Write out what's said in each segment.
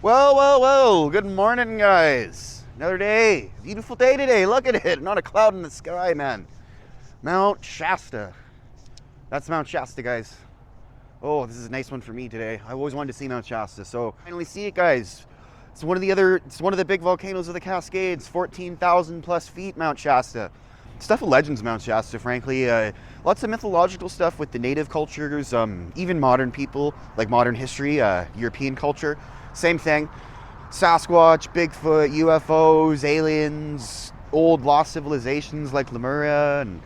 Well, good morning, guys. Another day. Beautiful day today. Look at it. Not a cloud in the sky, man. Mount Shasta. That's Mount Shasta, guys. Oh, this is a nice one for me today. I always wanted to see Mount Shasta, so finally see it, guys. It's one of the big volcanoes of the Cascades. 14,000 plus feet, Mount Shasta. Stuff of legends, Mount Shasta, frankly. Lots of mythological stuff with the native cultures, even modern people, like modern history, European culture. Same thing. Sasquatch, Bigfoot, UFOs, aliens, old lost civilizations like Lemuria, and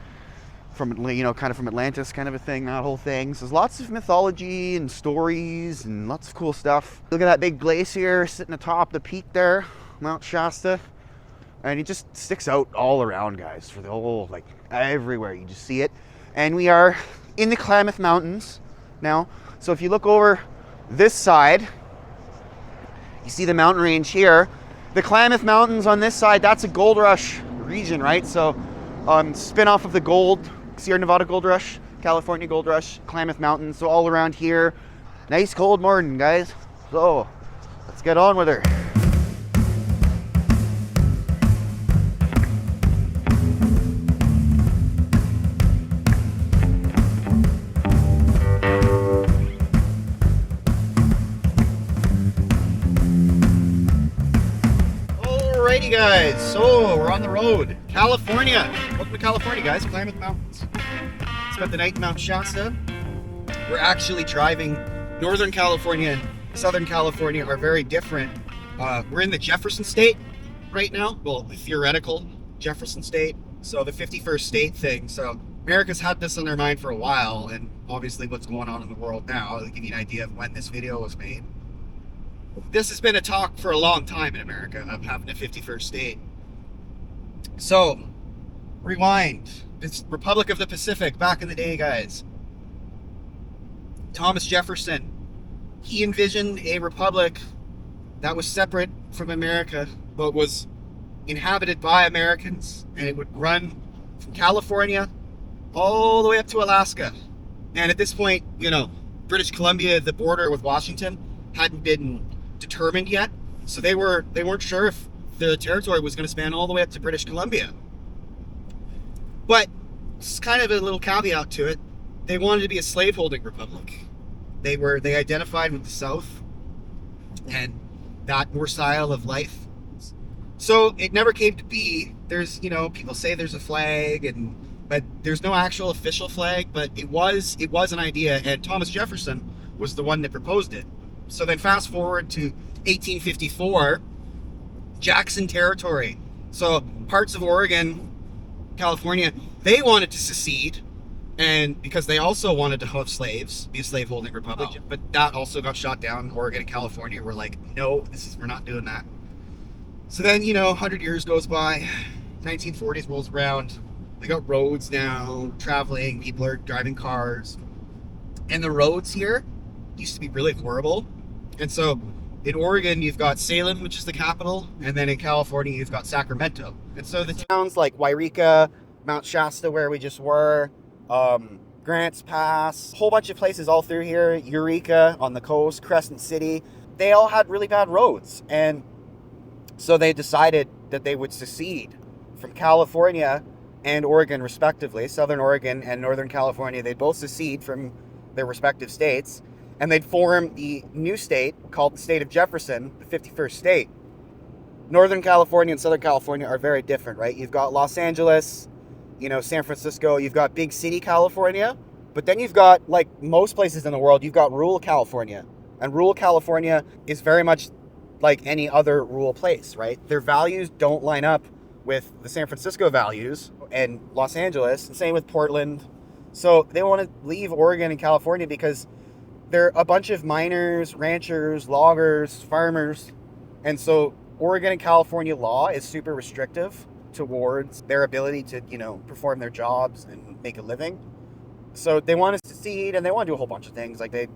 from from Atlantis, kind of a thing, that whole thing. So there's lots of mythology and stories and lots of cool stuff. Look at that big glacier sitting atop the peak there, Mount Shasta. And it just sticks out all around, guys, for the whole, like, everywhere. You just see it. And we are in the Klamath Mountains now. So if you look over this side, you see the mountain range here. The Klamath Mountains on this side, that's a gold rush region, right? So spin off of the Sierra Nevada gold rush, California gold rush, Klamath Mountains. So all around here. Nice cold morning, guys. So let's get on with her. Alrighty, guys, so we're on the road. California. Welcome to California, guys. Klamath Mountains. Spent the night in Mount Shasta. We're actually driving. Northern California and Southern California are very different. We're in the Jefferson State right now. Well, the theoretical Jefferson State. So the 51st state thing. So America's had this on their mind for a while, and obviously what's going on in the world now. I'll give you an idea of when this video was made. This has been a talk for a long time in America of having a 51st state. So, rewind. It's Republic of the Pacific back in the day, guys. Thomas Jefferson, he envisioned a republic that was separate from America, but was inhabited by Americans, and it would run from California all the way up to Alaska. And at this point, British Columbia, the border with Washington, hadn't been determined yet, so they weren't sure if the territory was going to span all the way up to British Columbia. But it's kind of a little caveat to it. They wanted to be a slaveholding republic. They identified with the South and that more style of life. So it never came to be. There's people say there's a flag, but there's no actual official flag. But it was an idea, and Thomas Jefferson was the one that proposed it. So then fast forward to 1854, Jackson Territory. So parts of Oregon, California, they wanted to secede, and because they also wanted to have slaves, be a slaveholding republic, but that also got shot down. Oregon and California were like, no, we're not doing that. So then, 100 years goes by, 1940s rolls around, they got roads now, traveling, people are driving cars, and the roads here used to be really horrible. And so in Oregon, you've got Salem, which is the capital, and then in California, you've got Sacramento. And so the towns like Wairika, Mount Shasta, where we just were, Grants Pass, a whole bunch of places all through here, Eureka on the coast, Crescent City, they all had really bad roads. And so they decided that they would secede from California and Oregon, respectively. Southern Oregon and Northern California, they'd both secede from their respective states. And they'd form the new state called the State of Jefferson, the 51st state. Northern California and Southern California are very different, right? You've got Los Angeles, San Francisco, you've got big city California, but then you've got, like most places in the world, you've got rural California. And rural California is very much like any other rural place, right? Their values don't line up with the San Francisco values and Los Angeles, and same with Portland. So they want to leave Oregon and California because they're a bunch of miners, ranchers, loggers, farmers. And so Oregon and California law is super restrictive towards their ability to, perform their jobs and make a living. So they want to secede, and they want to do a whole bunch of things. Like the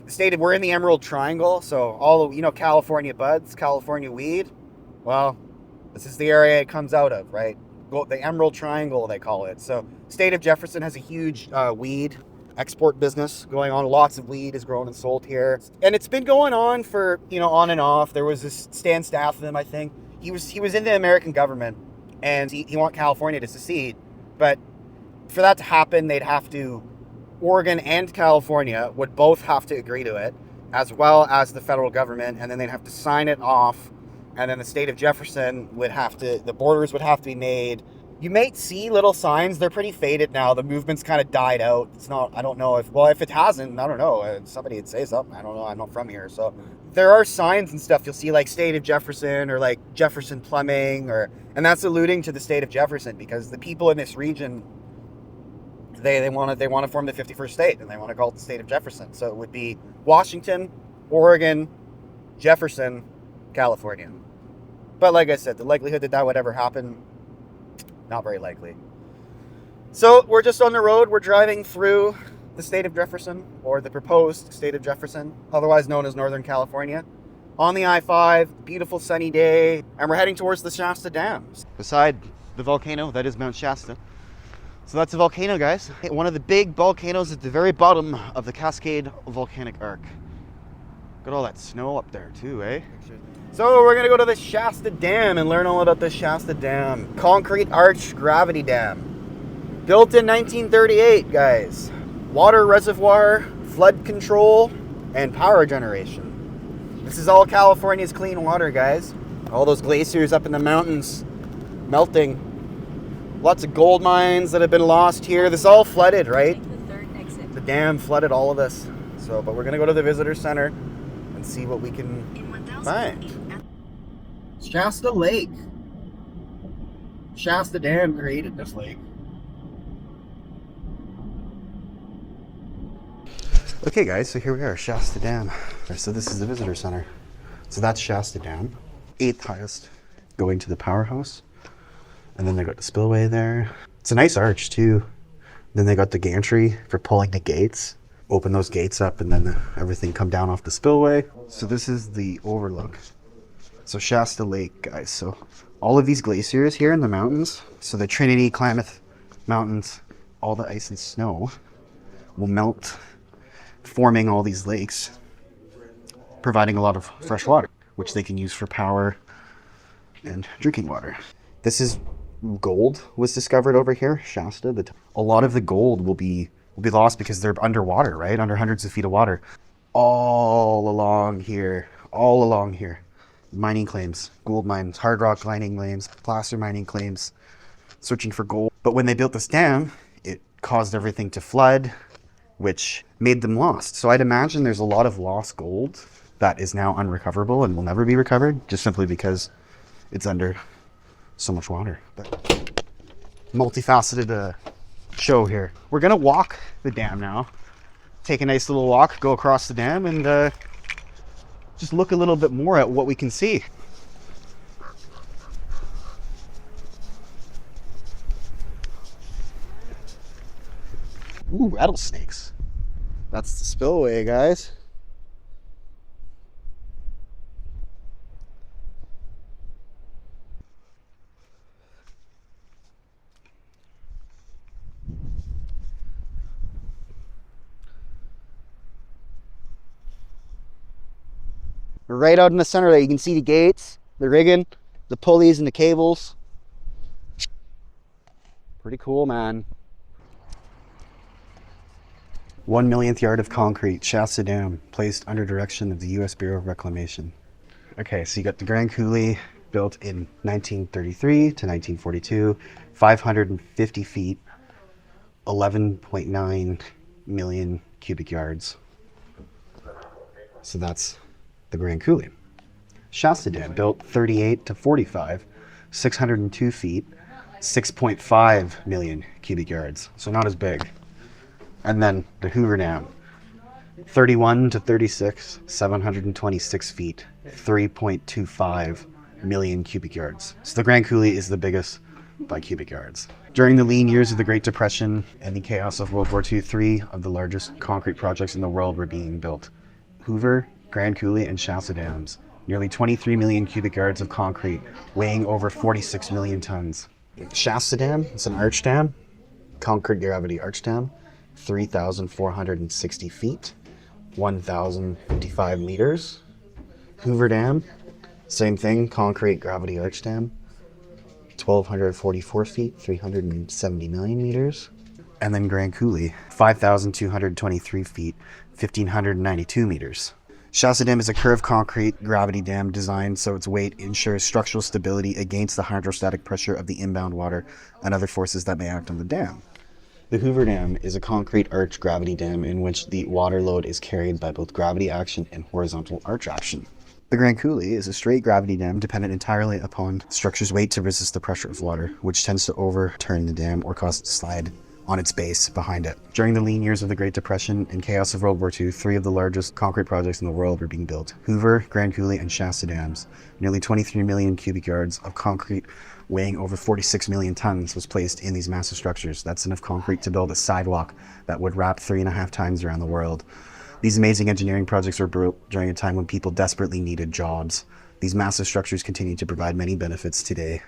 state, we're in the Emerald Triangle. So all of, California buds, California weed. Well, this is the area it comes out of, right? The Emerald Triangle, they call it. So State of Jefferson has a huge weed export business going on. Lots of weed is grown and sold here. And it's been going on for, on and off. There was this Stan Statham, I think. He was in the American government, and he wanted California to secede. But for that to happen, Oregon and California would both have to agree to it, as well as the federal government, and then they'd have to sign it off. And then the state of Jefferson the borders would have to be made. You might see little signs. They're pretty faded now. The movement's kind of died out. I don't know if it hasn't, I don't know. Somebody would say something. I don't know. I'm not from here. So there are signs and stuff. You'll see like State of Jefferson or like Jefferson Plumbing, and that's alluding to the state of Jefferson, because the people in this region, they want to form the 51st state, and they want to call it the state of Jefferson. So it would be Washington, Oregon, Jefferson, California. But like I said, the likelihood that would ever happen, not very likely. So we're just on the road. We're driving through the state of Jefferson, or the proposed state of Jefferson, otherwise known as Northern California, on the I-5, beautiful sunny day, and we're heading towards the Shasta Dam, beside the volcano that is Mount Shasta. So that's a volcano, guys. One of the big volcanoes at the very bottom of the Cascade Volcanic Arc. Got all that snow up there too, eh? So we're gonna go to the Shasta Dam and learn all about the Shasta Dam. Concrete arch gravity dam. Built in 1938, guys. Water reservoir, flood control, and power generation. This is all California's clean water, guys. All those glaciers up in the mountains melting. Lots of gold mines that have been lost here. This is all flooded, right? The dam flooded all of this. But we're gonna go to the visitor center and see what we can find. Shasta Lake. Shasta Dam created this lake. Okay guys, so here we are, Shasta Dam. So this is the visitor center. So that's Shasta Dam, 8th highest, going to the powerhouse. And then they got the spillway there. It's a nice arch too. Then they got the gantry for pulling the gates. Open those gates up and then everything come down off the spillway. So this is the overlook. So Shasta Lake, guys. So all of these glaciers here in the mountains, so the Trinity, Klamath Mountains, all the ice and snow will melt, forming all these lakes, providing a lot of fresh water, which they can use for power and drinking water. This is gold was discovered over here, Shasta. A lot of the gold will be lost because they're underwater, right? Under hundreds of feet of water. All along here. Mining claims, gold mines, hard rock mining claims, placer mining claims, searching for gold. But when they built this dam, it caused everything to flood, which made them lost. So I'd imagine there's a lot of lost gold that is now unrecoverable and will never be recovered, just simply because it's under so much water. But multifaceted show here. We're gonna walk the dam now. Take a nice little walk, go across the dam, and just look a little bit more at what we can see. Ooh, rattlesnakes. That's the spillway, guys. Right out in the center there, you can see the gates, the rigging, the pulleys and the cables. Pretty cool, man. 1 millionth yard of concrete, Shasta Dam, placed under direction of the U.S. Bureau of Reclamation. Okay, so you got the Grand Coulee, built in 1933 to 1942, 550 feet, 11.9 million cubic yards. So that's the Grand Coulee. Shasta Dam, built 38 to 45, 602 feet, 6.5 million cubic yards. So not as big. And then the Hoover Dam, 31 to 36, 726 feet, 3.25 million cubic yards. So the Grand Coulee is the biggest by cubic yards. During the lean years of the Great Depression and the chaos of World War II, 3 of the largest concrete projects in the world were being built. Hoover, Grand Coulee, and Shasta Dams. Nearly 23 million cubic yards of concrete, weighing over 46 million tons. Shasta Dam, it's an arch dam, concrete gravity arch dam. 3,460 feet, 1,055 meters. Hoover Dam, same thing, concrete gravity arch dam, 1,244 feet, 379 meters. And then Grand Coulee, 5,223 feet, 1,592 meters. Shasta Dam is a curved concrete gravity dam designed so its weight ensures structural stability against the hydrostatic pressure of the inbound water and other forces that may act on the dam. The Hoover Dam is a concrete arch gravity dam in which the water load is carried by both gravity action and horizontal arch action. The Grand Coulee is a straight gravity dam dependent entirely upon the structure's weight to resist the pressure of water, which tends to overturn the dam or cause it to slide on its base behind it. During the lean years of the Great Depression and chaos of World War II, 3 of the largest concrete projects in the world were being built: Hoover, Grand Coulee, and Shasta Dams. Nearly 23 million cubic yards of concrete weighing over 46 million tons was placed in these massive structures. That's enough concrete to build a sidewalk that would wrap 3.5 times around the world. These amazing engineering projects were built during a time when people desperately needed jobs. These massive structures continue to provide many benefits today.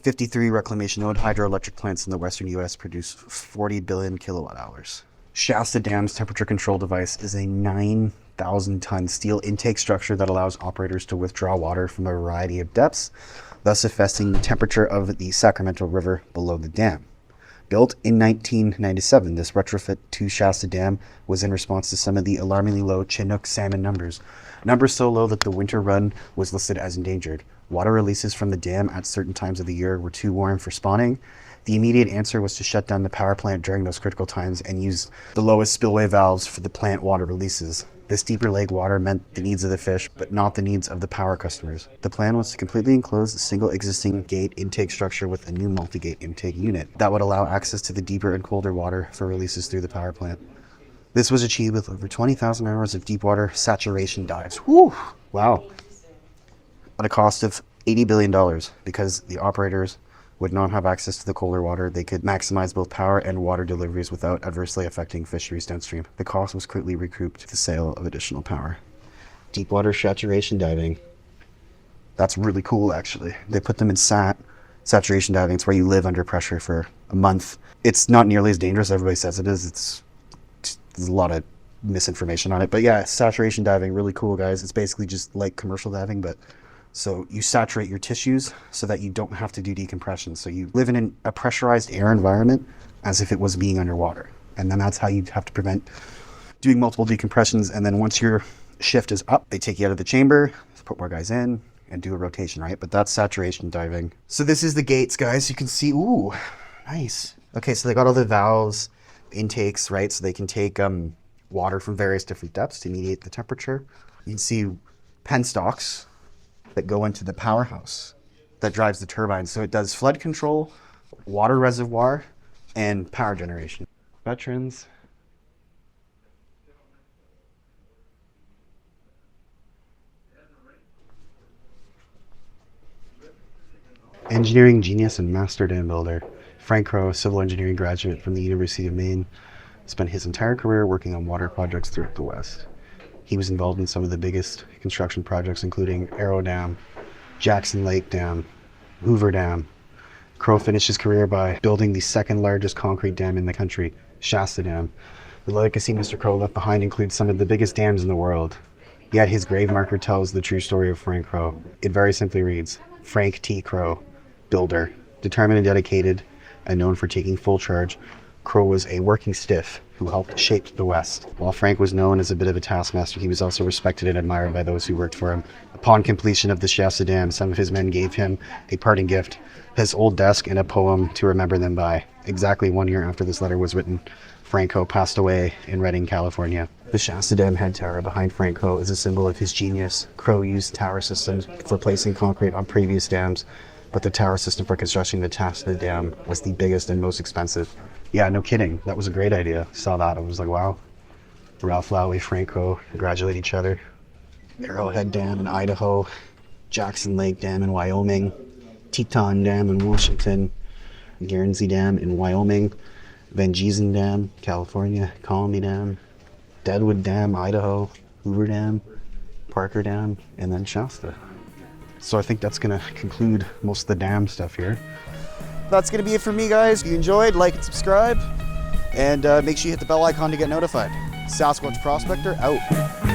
53 reclamation-owned hydroelectric plants in the western U.S. produce 40 billion kilowatt hours. Shasta Dam's temperature control device is a 9,000-ton steel intake structure that allows operators to withdraw water from a variety of depths, thus affecting the temperature of the Sacremento River below the dam. Built in 1997, this retrofit to Shasta Dam was in response to some of the alarmingly low Chinook salmon numbers so low that the winter run was listed as endangered. Water releases from the dam at certain times of the year were too warm for spawning. The immediate answer was to shut down the power plant during those critical times and use the lowest spillway valves for the plant water releases. This deeper lake water meant the needs of the fish, but not the needs of the power customers. The plan was to completely enclose the single existing gate intake structure with a new multi-gate intake unit that would allow access to the deeper and colder water for releases through the power plant. This was achieved with over 20,000 hours of deep water saturation dives. Whew! Wow. At a cost of $80 billion, because the operators would not have access to the colder water. They could maximize both power and water deliveries without adversely affecting fisheries downstream. The cost was quickly recouped with the sale of additional power. Deep water saturation diving. That's really cool, actually. They put them in saturation diving. It's where you live under pressure for a month. It's not nearly as dangerous as everybody says it is. There's a lot of misinformation on it. But yeah, saturation diving, really cool, guys. It's basically just like commercial diving, but so you saturate your tissues so that you don't have to do decompression. So you live in a pressurized air environment as if it was being underwater. And then that's how you have to prevent doing multiple decompressions. And then once your shift is up, they take you out of the chamber, put more guys in, and do a rotation, right? But that's saturation diving. So this is the gates, guys. You can see, ooh, nice. Okay, so they got all the valves, intakes, right? So they can take water from various different depths to mediate the temperature. You can see penstocks that go into the powerhouse that drives the turbine. So it does flood control, water reservoir, and power generation. Veterans. Engineering genius and master dam builder. Frank Crowe, civil engineering graduate from the University of Maine, spent his entire career working on water projects throughout the West. He was involved in some of the biggest construction projects, including Arrow Dam, Jackson Lake Dam, Hoover Dam. Crowe finished his career by building the second largest concrete dam in the country, Shasta Dam. The legacy Mr. Crowe left behind includes some of the biggest dams in the world. Yet his grave marker tells the true story of Frank Crowe. It very simply reads, Frank T. Crowe, builder, determined and dedicated, and known for taking full charge. Crowe was a working stiff who helped shape the West. While Frank was known as a bit of a taskmaster, he was also respected and admired by those who worked for him. Upon completion of the Shasta Dam, some of his men gave him a parting gift, his old desk and a poem to remember them by. Exactly 1 year after this letter was written, Frank Crowe passed away in Redding, California. The Shasta Dam head tower behind Frank Crowe is a symbol of his genius. Crowe used tower systems for placing concrete on previous dams, but the tower system for constructing the Shasta Dam was the biggest and most expensive. Yeah, no kidding. That was a great idea. Saw that. I was like, wow. Ralph Lowry, Frank Crowe congratulate each other. Arrowhead Dam in Idaho, Jackson Lake Dam in Wyoming, Teton Dam in Washington, Guernsey Dam in Wyoming, Van Giesen Dam, California, Colony Dam, Deadwood Dam, Idaho, Hoover Dam, Parker Dam, and then Shasta. So I think that's going to conclude most of the dam stuff here. That's going to be it for me, guys. If you enjoyed, like and subscribe. And make sure you hit the bell icon to get notified. Sasquatch Prospector out.